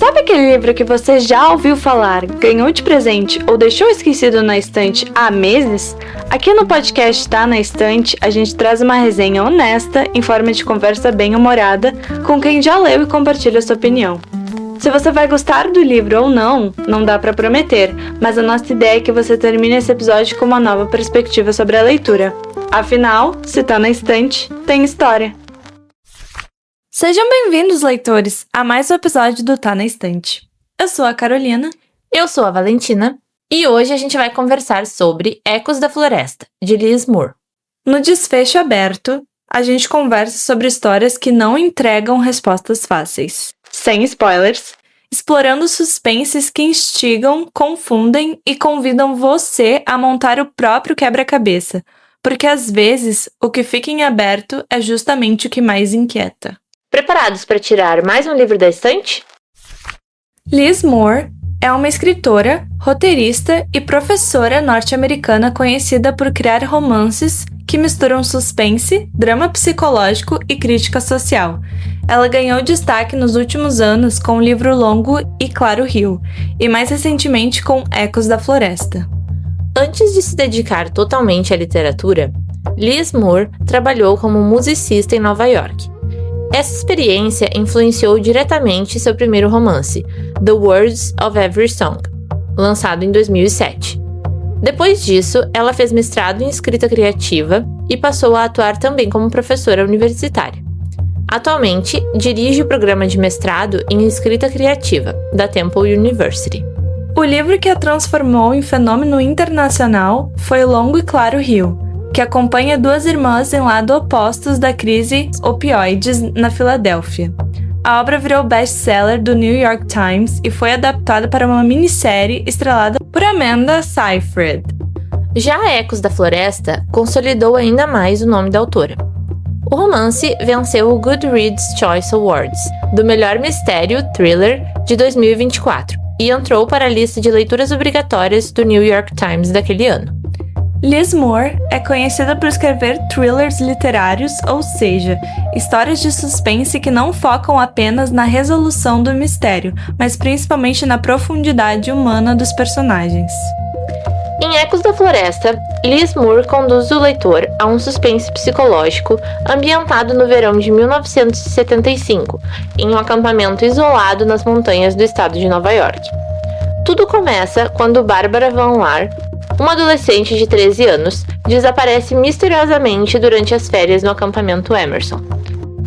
Sabe aquele livro que você já ouviu falar, ganhou de presente ou deixou esquecido na estante há meses? Aqui no podcast Tá na Estante, a gente traz uma resenha honesta em forma de conversa bem-humorada com quem já leu e compartilha sua opinião. Se você vai gostar do livro ou não, não dá pra prometer, mas a nossa ideia é que você termine esse episódio com uma nova perspectiva sobre a leitura. Afinal, se tá na estante, tem história. Sejam bem-vindos, leitores, a mais um episódio do Tá na Estante. Eu sou a Carolina. Eu sou a Valentina. E hoje a gente vai conversar sobre Ecos da Floresta, de Liz Moore. No desfecho aberto, a gente conversa sobre histórias que não entregam respostas fáceis. Sem spoilers. Explorando suspenses que instigam, confundem e convidam você a montar o próprio quebra-cabeça. Porque às vezes, o que fica em aberto é justamente o que mais inquieta. Preparados para tirar mais um livro da estante? Liz Moore é uma escritora, roteirista e professora norte-americana conhecida por criar romances que misturam suspense, drama psicológico e crítica social. Ela ganhou destaque nos últimos anos com o livro longo E Claro Rio, e mais recentemente com Ecos da Floresta. Antes de se dedicar totalmente à literatura, Liz Moore trabalhou como musicista em Nova York. Essa experiência influenciou diretamente seu primeiro romance, The Words of Every Song, lançado em 2007. Depois disso, ela fez mestrado em escrita criativa e passou a atuar também como professora universitária. Atualmente, dirige o programa de mestrado em escrita criativa, da Temple University. O livro que a transformou em fenômeno internacional foi Longo e Claro Rio, que acompanha duas irmãs em lados opostos da crise opioides na Filadélfia. A obra virou best-seller do New York Times e foi adaptada para uma minissérie estrelada por Amanda Seyfried. Já Ecos da Floresta consolidou ainda mais o nome da autora. O romance venceu o Goodreads Choice Awards do melhor mistério thriller de 2024 e entrou para a lista de leituras obrigatórias do New York Times daquele ano. Liz Moore é conhecida por escrever thrillers literários, ou seja, histórias de suspense que não focam apenas na resolução do mistério, mas principalmente na profundidade humana dos personagens. Em Ecos da Floresta, Liz Moore conduz o leitor a um suspense psicológico ambientado no verão de 1975, em um acampamento isolado nas montanhas do estado de Nova York. Tudo começa quando Barbara Van Laar, uma adolescente de 13 anos, desaparece misteriosamente durante as férias no acampamento Emerson.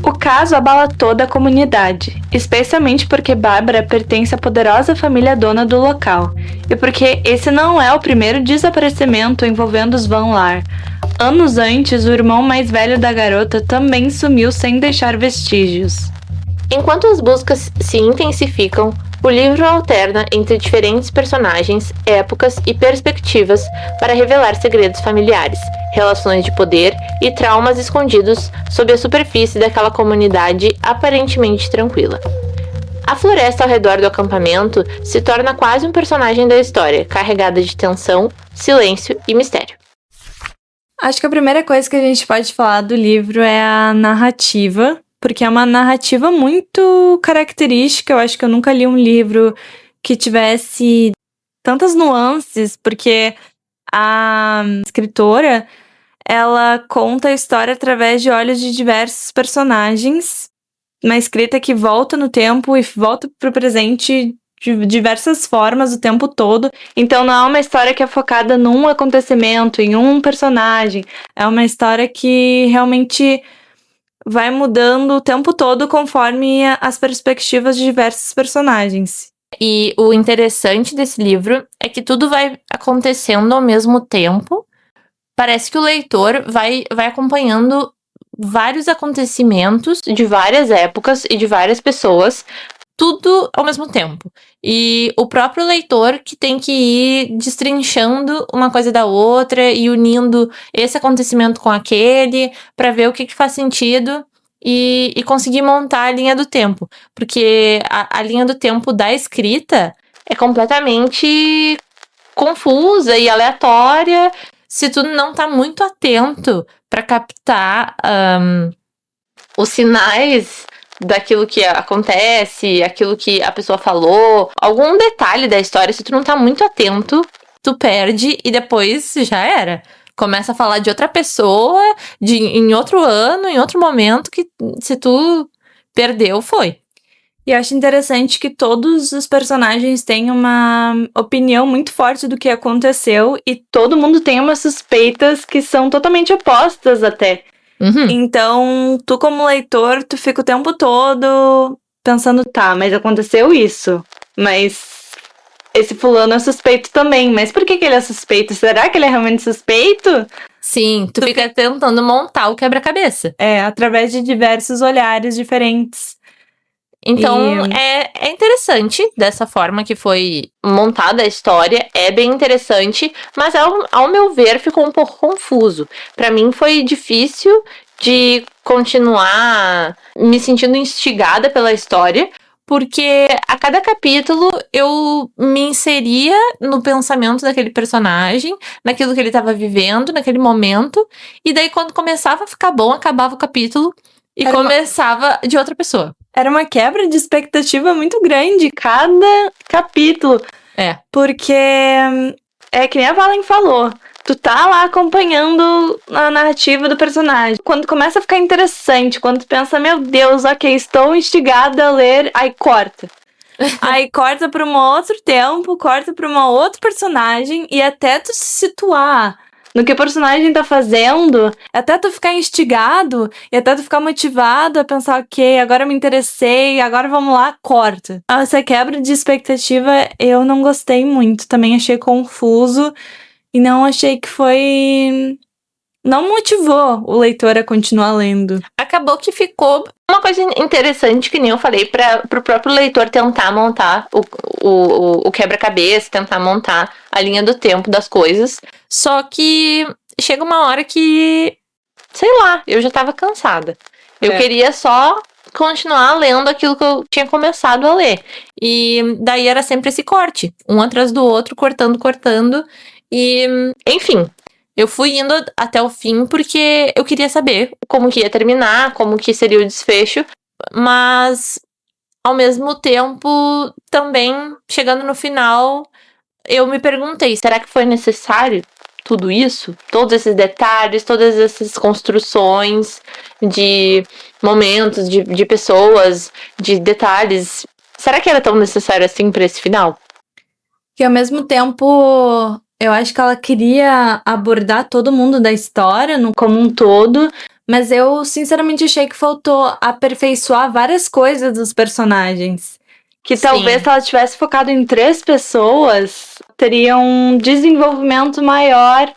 O caso abala toda a comunidade, especialmente porque Bárbara pertence à poderosa família dona do local, e porque esse não é o primeiro desaparecimento envolvendo os Van Laar. Anos antes, o irmão mais velho da garota também sumiu sem deixar vestígios. Enquanto as buscas se intensificam, o livro alterna entre diferentes personagens, épocas e perspectivas para revelar segredos familiares, relações de poder e traumas escondidos sob a superfície daquela comunidade aparentemente tranquila. A floresta ao redor do acampamento se torna quase um personagem da história, carregada de tensão, silêncio e mistério. Acho que a primeira coisa que a gente pode falar do livro é a narrativa, porque é uma narrativa muito característica. Eu acho que eu nunca li um livro que tivesse tantas nuances, porque a escritora, ela conta a história através de olhos de diversos personagens, uma escrita que volta no tempo e volta para o presente de diversas formas o tempo todo. Então não é uma história que é focada num acontecimento, em um personagem. É uma história que realmente vai mudando o tempo todo conforme as perspectivas de diversos personagens. E o interessante desse livro é que tudo vai acontecendo ao mesmo tempo. Parece que o leitor vai acompanhando vários acontecimentos de várias épocas e de várias pessoas, tudo ao mesmo tempo. E o próprio leitor que tem que ir destrinchando uma coisa da outra e unindo esse acontecimento com aquele para ver o que faz sentido e conseguir montar a linha do tempo. Porque a linha do tempo da escrita é completamente confusa e aleatória se tu não tá muito atento para captar os sinais daquilo que acontece, aquilo que a pessoa falou, algum detalhe da história, se tu não tá muito atento, tu perde e depois já era. Começa a falar de outra pessoa, em outro ano, em outro momento, que se tu perdeu, foi. E eu acho interessante que todos os personagens têm uma opinião muito forte do que aconteceu e todo mundo tem umas suspeitas que são totalmente opostas até. Então, tu como leitor, tu fica o tempo todo pensando, tá, mas aconteceu isso, mas esse fulano é suspeito também, mas por que ele é suspeito? Será que ele é realmente suspeito? Sim, tu fica tentando montar o quebra-cabeça. Através de diversos olhares diferentes. Então, é interessante dessa forma que foi montada a história, é bem interessante, mas ao meu ver ficou um pouco confuso. Pra mim foi difícil de continuar me sentindo instigada pela história, porque a cada capítulo eu me inseria no pensamento daquele personagem, naquilo que ele estava vivendo, naquele momento, e daí quando começava a ficar bom, acabava o capítulo e começava de outra pessoa. Era uma quebra de expectativa muito grande cada capítulo. Porque é que nem a Valen falou. Tu tá lá acompanhando a narrativa do personagem. Quando começa a ficar interessante, quando tu pensa, meu Deus, ok, estou instigada a ler, aí corta. Aí corta pra um outro tempo, corta pra um outro personagem, e até tu se situar no que o personagem tá fazendo, até tu ficar instigado e até tu ficar motivado a pensar, ok, agora eu me interessei, agora vamos lá, corta. Essa quebra de expectativa eu não gostei muito, também achei confuso e não achei que foi... Não motivou o leitor a continuar lendo. Acabou que ficou uma coisa interessante, que nem eu falei, pro próprio leitor tentar montar o quebra-cabeça, tentar montar a linha do tempo das coisas. Só que chega uma hora que, sei lá, eu já tava cansada. Eu queria só continuar lendo aquilo que eu tinha começado a ler. E daí era sempre esse corte, um atrás do outro, cortando. E, enfim... Eu fui indo até o fim porque eu queria saber como que ia terminar, como que seria o desfecho, mas ao mesmo tempo, também, chegando no final, eu me perguntei, será que foi necessário tudo isso? Todos esses detalhes, todas essas construções de momentos, de pessoas, de detalhes. Será que era tão necessário assim para esse final? Que ao mesmo tempo... Eu acho que ela queria abordar todo mundo da história como um todo, mas eu sinceramente achei que faltou aperfeiçoar várias coisas dos personagens. Que talvez se ela tivesse focado em 3 pessoas, teria um desenvolvimento maior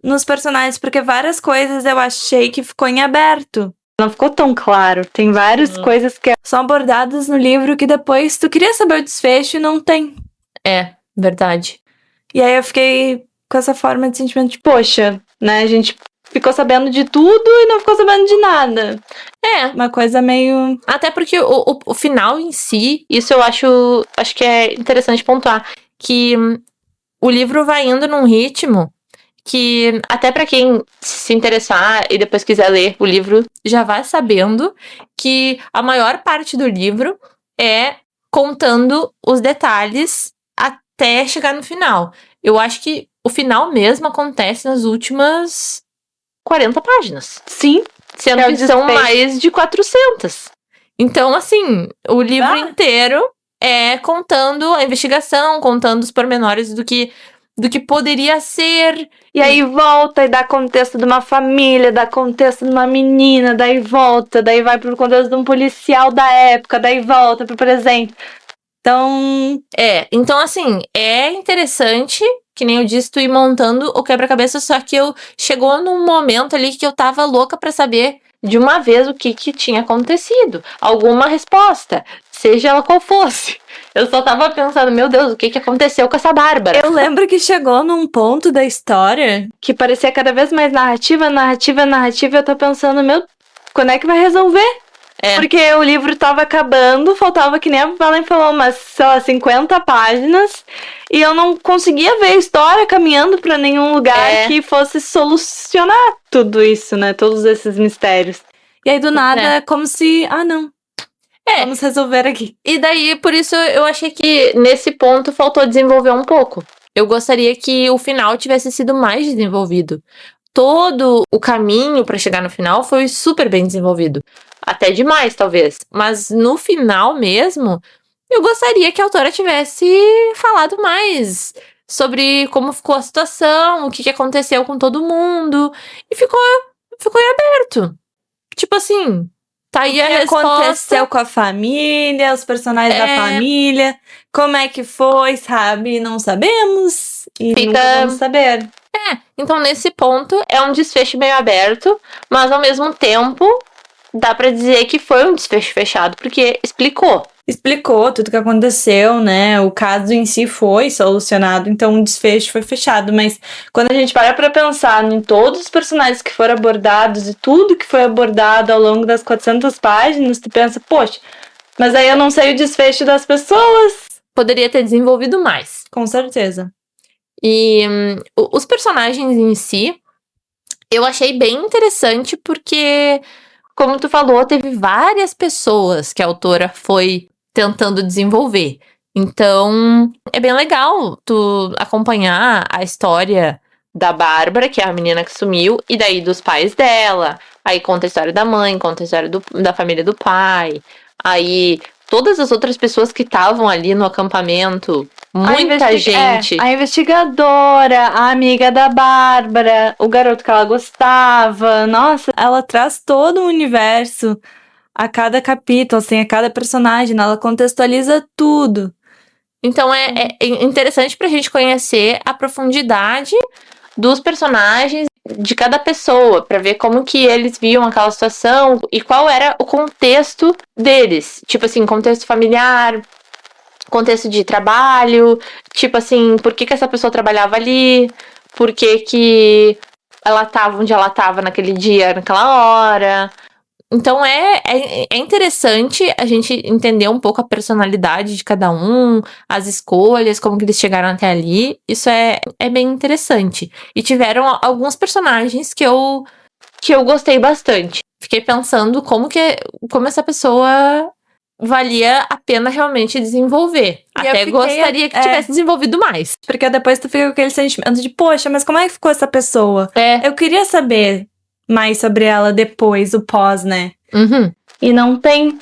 nos personagens, porque várias coisas eu achei que ficou em aberto. Não ficou tão claro. Tem várias coisas que são abordadas no livro que depois tu queria saber o desfecho e não tem. É, verdade. E aí eu fiquei com essa forma de sentimento de, poxa, né, a gente ficou sabendo de tudo e não ficou sabendo de nada. Uma coisa meio... Até porque o final em si, isso eu acho que é interessante pontuar, que o livro vai indo num ritmo que até pra quem se interessar e depois quiser ler o livro, já vai sabendo que a maior parte do livro é contando os detalhes até chegar no final. Eu acho que o final mesmo acontece nas últimas 40 páginas. Sim. Sendo que são mais de 400. Então, assim, o livro inteiro é contando a investigação, contando os pormenores do que poderia ser. E aí volta e dá contexto de uma família, dá contexto de uma menina, daí volta, daí vai pro contexto de um policial da época, daí volta pro presente. Então assim, é interessante, que nem eu disse, tu ir montando o quebra-cabeça, só que chegou num momento ali que eu tava louca pra saber de uma vez o que tinha acontecido. Alguma resposta, seja ela qual fosse. Eu só tava pensando, meu Deus, o que aconteceu com essa Bárbara? Eu lembro que chegou num ponto da história que parecia cada vez mais narrativa, e eu tô pensando, quando é que vai resolver? Porque o livro tava acabando, faltava, que nem a Valen falou, umas, sei lá, 50 páginas. E eu não conseguia ver a história caminhando pra nenhum lugar que fosse solucionar tudo isso, né? Todos esses mistérios. E aí, do nada, é como se... Ah, não. Vamos resolver aqui. E daí, por isso, eu achei que nesse ponto faltou desenvolver um pouco. Eu gostaria que o final tivesse sido mais desenvolvido. Todo o caminho pra chegar no final foi super bem desenvolvido. Até demais, talvez. Mas no final mesmo, eu gostaria que a autora tivesse falado mais sobre como ficou a situação, o que aconteceu com todo mundo. E ficou em aberto. Tipo assim, tá aí a resposta. O que aconteceu com a família, os personagens da família, como é que foi, sabe? Não sabemos e nunca vamos saber. Então nesse ponto é um desfecho meio aberto, mas ao mesmo tempo dá pra dizer que foi um desfecho fechado, porque explicou. Explicou tudo que aconteceu, né? O caso em si foi solucionado, então o desfecho foi fechado. Mas quando a gente para pra pensar em todos os personagens que foram abordados e tudo que foi abordado ao longo das 400 páginas, tu pensa, poxa, mas aí eu não sei o desfecho das pessoas. Poderia ter desenvolvido mais. Com certeza. E os personagens em si, eu achei bem interessante porque, como tu falou, teve várias pessoas que a autora foi tentando desenvolver. Então, é bem legal tu acompanhar a história da Bárbara, que é a menina que sumiu, e daí dos pais dela. Aí conta a história da mãe, conta a história da família do pai. Aí todas as outras pessoas que estavam ali no acampamento, muita gente. A investigadora, a amiga da Bárbara, o garoto que ela gostava. Nossa, ela traz todo o universo a cada capítulo, assim, a cada personagem. Ela contextualiza tudo. Então é interessante pra gente conhecer a profundidade dos personagens de cada pessoa, pra ver como que eles viam aquela situação e qual era o contexto deles. Tipo assim, contexto familiar, contexto de trabalho, tipo assim, por que essa pessoa trabalhava ali, por que ela tava onde ela tava naquele dia, naquela hora. Então é interessante a gente entender um pouco a personalidade de cada um, as escolhas, como que eles chegaram até ali. Isso é bem interessante. E tiveram alguns personagens que eu gostei bastante. Fiquei pensando como essa pessoa valia a pena realmente desenvolver. Até gostaria que tivesse desenvolvido mais. Porque depois tu fica com aquele sentimento de, poxa, mas como é que ficou essa pessoa? Eu queria saber mais sobre ela depois, o pós, né? Uhum. E não tem.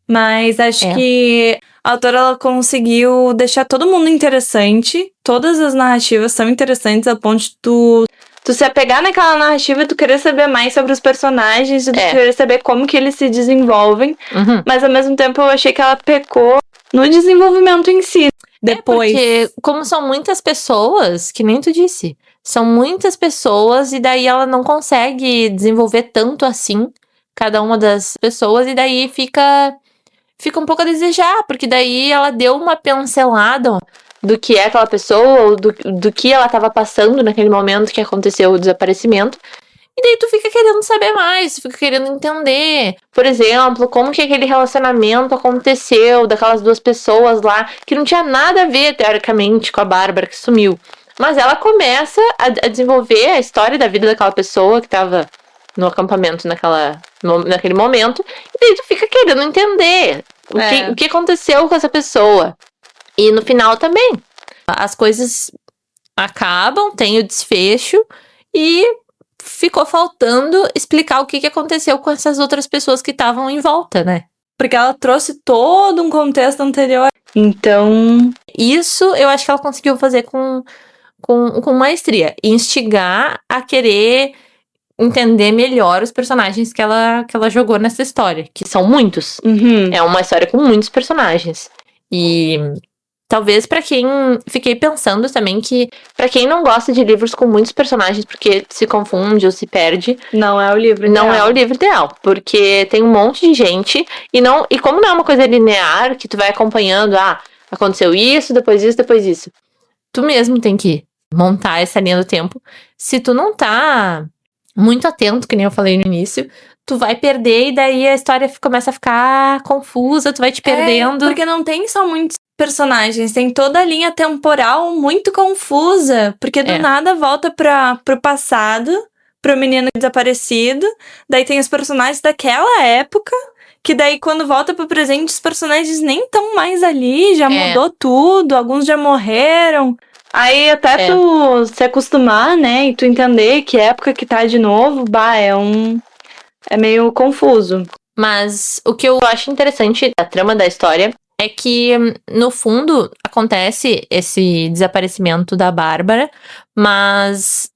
Mas acho que a autora ela conseguiu deixar todo mundo interessante. Todas as narrativas são interessantes a ponto de tu se apegar naquela narrativa e tu querer saber mais sobre os personagens e tu querer saber como que eles se desenvolvem. Uhum. Mas ao mesmo tempo eu achei que ela pecou no desenvolvimento em si. Depois. Porque como são muitas pessoas, que nem tu disse, são muitas pessoas e daí ela não consegue desenvolver tanto assim cada uma das pessoas e daí fica um pouco a desejar, porque daí ela deu uma pincelada do que é aquela pessoa, ou do que ela estava passando naquele momento que aconteceu o desaparecimento. E daí tu fica querendo saber mais, tu fica querendo entender. Por exemplo, como que aquele relacionamento aconteceu daquelas duas pessoas lá, que não tinha nada a ver, teoricamente, com a Bárbara que sumiu. Mas ela começa a desenvolver a história da vida daquela pessoa que estava no acampamento naquele momento. E daí tu fica querendo entender o que aconteceu com essa pessoa. E no final também. As coisas acabam, tem o desfecho e ficou faltando explicar o que aconteceu com essas outras pessoas que estavam em volta, né? Porque ela trouxe todo um contexto anterior. Então, isso eu acho que ela conseguiu fazer com maestria. Instigar a querer entender melhor os personagens que ela jogou nessa história. Que são muitos. Uhum. É uma história com muitos personagens. E talvez pra quem... Fiquei pensando também que pra quem não gosta de livros com muitos personagens, porque se confunde ou se perde... Não é o livro ideal. Não é o livro ideal. Porque tem um monte de gente e como não é uma coisa linear, que tu vai acompanhando, aconteceu isso, depois isso, depois isso. Tu mesmo tem que montar essa linha do tempo. Se tu não tá muito atento, que nem eu falei no início, tu vai perder e daí a história começa a ficar confusa, tu vai te perdendo. Porque não tem só muitos personagens, tem toda a linha temporal muito confusa, porque do nada volta pro passado, pro menino desaparecido, daí tem os personagens daquela época, que daí quando volta pro presente os personagens nem estão mais ali, já mudou tudo, alguns já morreram. Aí até tu se acostumar, né, e tu entender que época que tá de novo, é meio confuso. Mas o que eu acho interessante da trama da história é que, no fundo, acontece esse desaparecimento da Bárbara, mas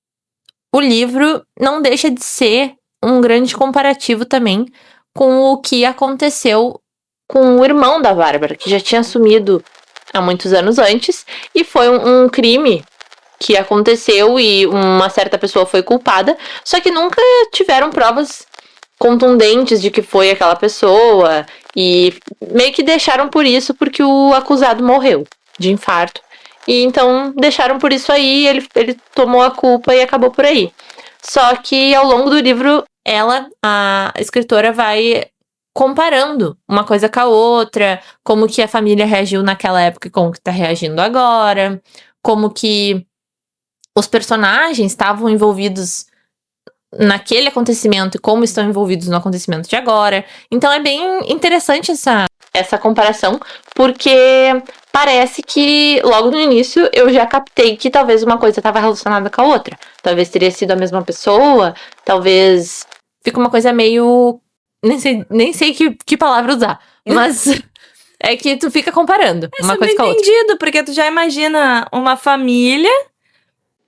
o livro não deixa de ser um grande comparativo também com o que aconteceu com o irmão da Bárbara, que já tinha sumido há muitos anos antes, e foi um crime que aconteceu e uma certa pessoa foi culpada, só que nunca tiveram provas contundentes de que foi aquela pessoa, e meio que deixaram por isso porque o acusado morreu de infarto. E então deixaram por isso aí, ele tomou a culpa e acabou por aí. Só que ao longo do livro, a escritora, vai comparando uma coisa com a outra, como que a família reagiu naquela época e como que tá reagindo agora, como que os personagens estavam envolvidos naquele acontecimento e como estão envolvidos no acontecimento de agora. Então é bem interessante essa comparação, porque parece que logo no início eu já captei que talvez uma coisa estava relacionada com a outra. Talvez teria sido a mesma pessoa, talvez fica uma coisa meio... Nem sei que palavra usar, mas é que tu fica comparando uma coisa com a outra. Entendido, porque tu já imagina uma família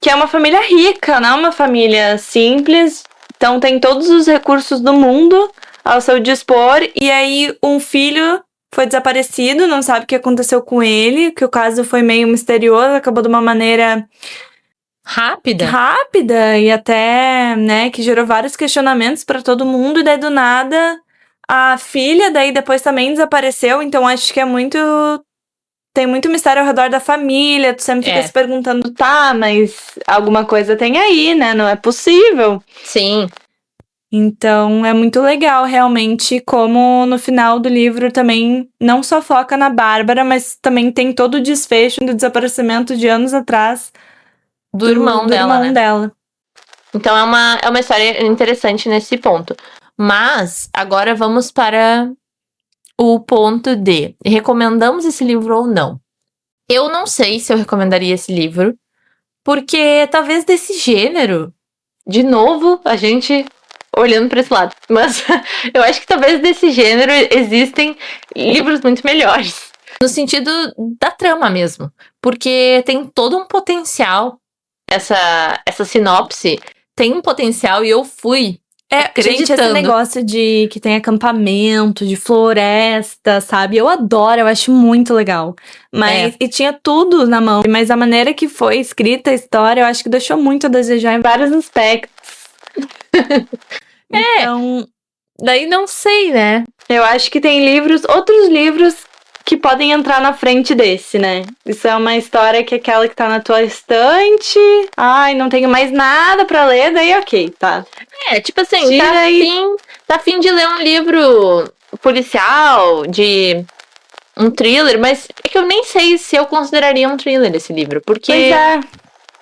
que é uma família rica, não uma família simples. Então tem todos os recursos do mundo ao seu dispor. E aí um filho foi desaparecido, não sabe o que aconteceu com ele, que o caso foi meio misterioso, acabou de uma maneira rápida e até, né, que gerou vários questionamentos pra todo mundo. E daí do nada a filha daí depois também desapareceu. Então acho que tem muito mistério ao redor da família, tu sempre fica se perguntando, tá, mas alguma coisa tem aí, né? Não é possível. Sim. Então é muito legal, realmente, como no final do livro também não só foca na Bárbara, mas também tem todo o desfecho do desaparecimento de anos atrás do irmão dela. Então é uma história interessante nesse ponto. Mas agora vamos para o ponto de recomendamos esse livro ou não. Eu não sei se eu recomendaria esse livro, porque talvez desse gênero, de novo, a gente olhando para esse lado, mas eu acho que talvez desse gênero existem livros muito melhores. No sentido da trama mesmo, porque tem todo um potencial, essa sinopse tem um potencial e eu fui gente, esse negócio de que tem acampamento, de floresta, sabe? Eu adoro, eu acho muito legal. Mas, e tinha tudo na mão. Mas a maneira que foi escrita a história, eu acho que deixou muito a desejar em vários aspectos. Então, daí não sei, né? Eu acho que tem outros livros que podem entrar na frente desse, né? Isso é uma história que é aquela que tá na tua estante. Ai, não tenho mais nada pra ler, daí ok, tá. Tipo assim, tá afim de ler um livro policial, de um thriller, mas é que eu nem sei se eu consideraria um thriller esse livro, porque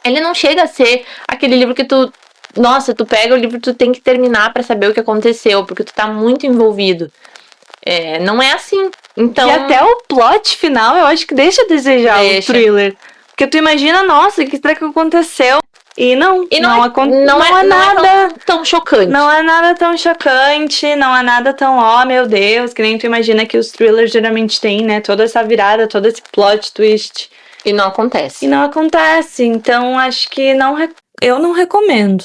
ele não chega a ser aquele livro que tu pega o livro, tu tem que terminar pra saber o que aconteceu, porque tu tá muito envolvido. Não é assim. Então... E até o plot final, eu acho que deixa a desejar o thriller. Porque tu imagina, nossa, o que será que aconteceu? E não é nada tão chocante. Não é nada tão chocante, não é nada tão, meu Deus, que nem tu imagina que os thrillers geralmente têm, né? Toda essa virada, todo esse plot twist. E não acontece. Então acho que eu não recomendo.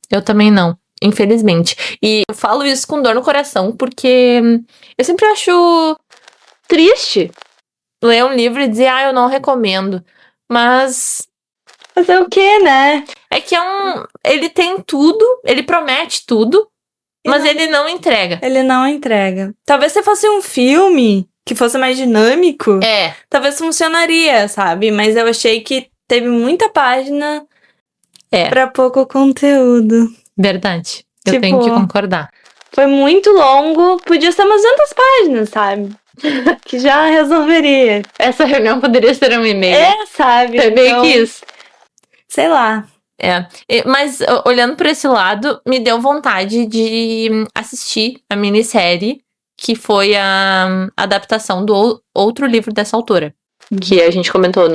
Eu também não. Infelizmente. E eu falo isso com dor no coração, porque eu sempre acho triste ler um livro e dizer, eu não recomendo. Mas... fazer o quê, né? É que ele tem tudo, ele promete tudo, mas ele não entrega. Ele não entrega. Talvez se fosse um filme que fosse mais dinâmico, talvez funcionaria, sabe? Mas eu achei que teve muita página pra pouco conteúdo. Verdade. Eu tenho que concordar. Foi muito longo, podia ser umas 200 páginas, sabe? Que já resolveria. Essa reunião poderia ser um e-mail. Sabe? É meio que isso. Sei lá. Mas olhando por esse lado, me deu vontade de assistir a minissérie, que foi a adaptação do outro livro dessa autora. Que a gente comentou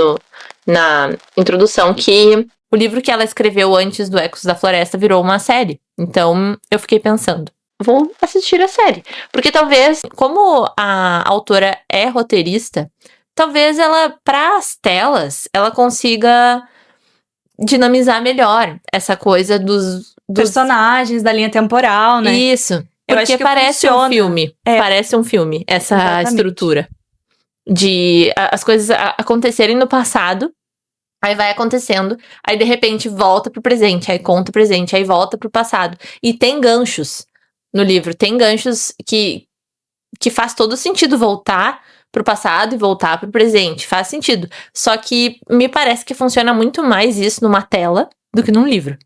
na introdução que o livro que ela escreveu antes do Ecos da Floresta virou uma série. Então, eu fiquei pensando, vou assistir a série. Porque talvez, como a autora é roteirista, talvez ela, para as telas, ela consiga dinamizar melhor essa coisa dos personagens da linha temporal, né? Isso. Eu Porque acho que parece funciona. um filme. Parece um filme, essa Exatamente. estrutura. De as coisas acontecerem no passado, aí vai acontecendo, aí de repente volta pro presente, aí conta o presente, aí volta pro passado. E tem ganchos no livro, tem ganchos que faz todo sentido voltar pro passado e voltar pro presente, faz sentido. Só que me parece que funciona muito mais isso numa tela do que num livro.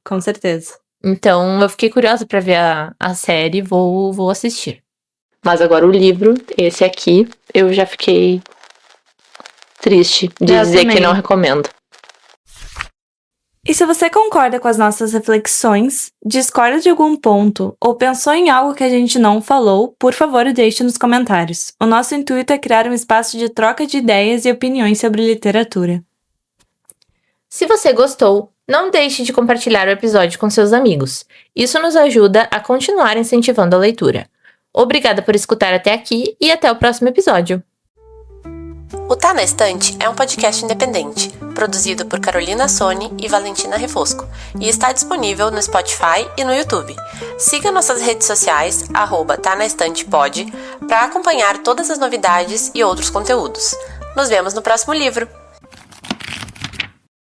Com certeza. Então, eu fiquei curiosa pra ver a série, vou assistir. Mas agora o livro, esse aqui, eu já fiquei triste de dizer que não recomendo. E se você concorda com as nossas reflexões, discorda de algum ponto ou pensou em algo que a gente não falou, por favor, deixe nos comentários. O nosso intuito é criar um espaço de troca de ideias e opiniões sobre literatura. Se você gostou, não deixe de compartilhar o episódio com seus amigos. Isso nos ajuda a continuar incentivando a leitura. Obrigada por escutar até aqui e até o próximo episódio. O Tá na Estante é um podcast independente, produzido por Carolina Soni e Valentina Refosco, e está disponível no Spotify e no YouTube. Siga nossas redes sociais, @TaNaEstantePod, para acompanhar todas as novidades e outros conteúdos. Nos vemos no próximo livro!